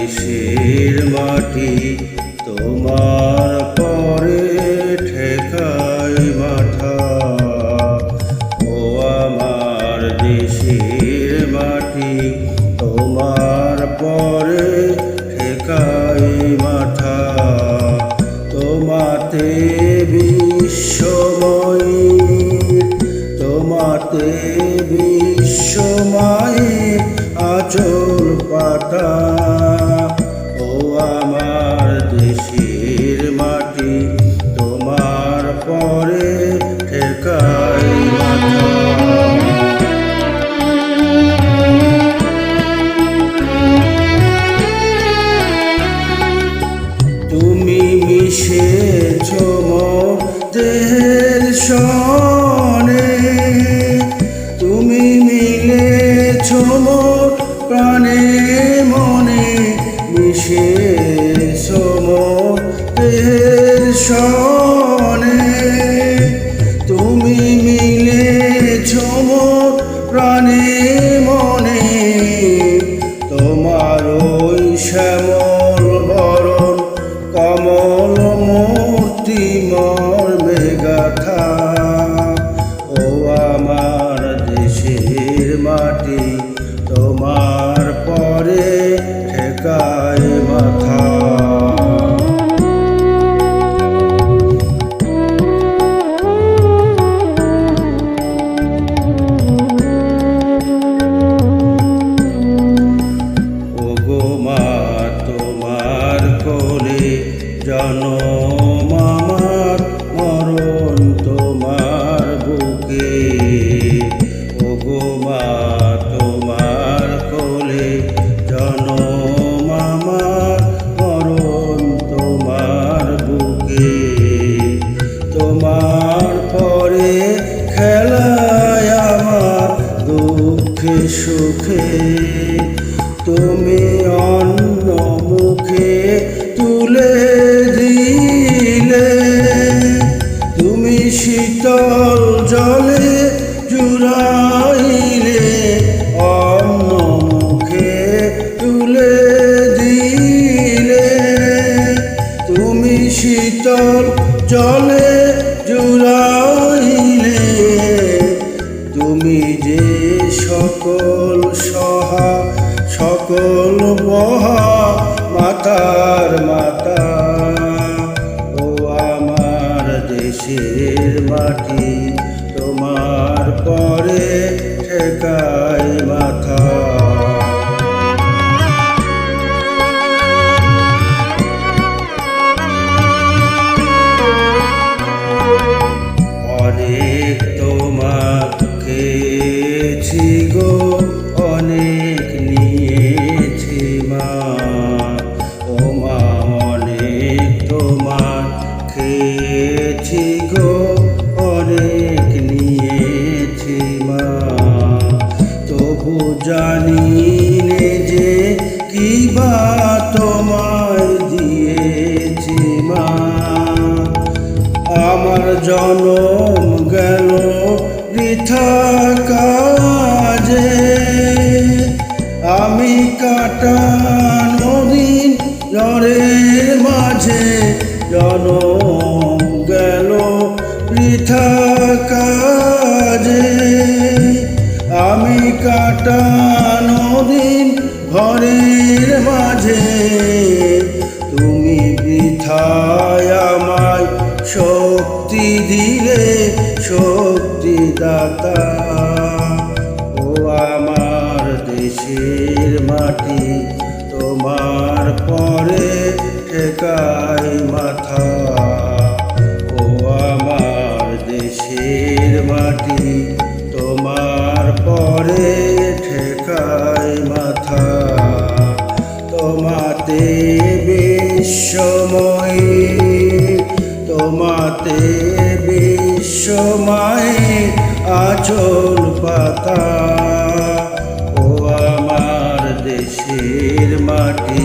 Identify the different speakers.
Speaker 1: দেশের মাটি তোমার পরে ঠেকাই মাথা। ও আমার দেশের মাটি তোমার পরে ঠেকাই মাথা। তোমাতে বিশ্বময়ের আঁচল পাতা। ও আমার দেশের মাটি তোমার পরে ঠেকাই মাথা। তুমি মিশেছ মোর দেহের সনে, তুমি মিলেছ মোর প্রাণে মনে। মিশেছ মোর দেহের সনে, তুমি মিলেছ মোর প্রাণে মনে। তোমার ওই শ্যামল বরণ কমল মূর্তি মর্মে গাথা। ও আমার দেশের মাটি তোমার পরে ঠেকাই মাথা। ওগো মা তোমার কোলে জনম আমার, মরণ তোমার বুকে। ওগো মা তোমার কোলে জনম আমার, মরণ তোমার বুকে। তোমার পরে খেলায় আমার দুঃখে সুখে, তুমি অন্য মুখে তুলে দিলে। তুমি শীতল জলে জুড়াইলে, অন্য মুখে তুলে দিলে। তুমি শীতল জলে জুড়াইলে, তুমি যে সকল সহা সকল বহা মাতার মাতা। ও আমার দেশের মাটি তোমার পরে ঠেকাই মাথা। অনেক তোমাকে খেয়েছি গো, অনেক নিয়েছি মা। ও মা অনেক তোমার খেয়েছি গো, অনেক নিয়েছি মা। তবু জানি নে যে কি বা তোমায় দিয়েছি মা। আমার জনম গেল বৃথা কাজে, আমি কাটানো দিন ঝড়ের মাঝে। জনম গেল বৃথা কাজে, আমি কাটানো দিন ঘরের মাঝে। তুমি বৃথায় আমায় শক্তি দিলে, শক্তি দাতা। ও আমার দেশের মাটি তোমার পরে ঠেকাই মাথা। ও আমার দেশের মাটি তোমার পরে ঠেকাই মাথা। তোমাতে বিশ্বময়ের আঁচল পাতা। ও আমার দেশের মাটি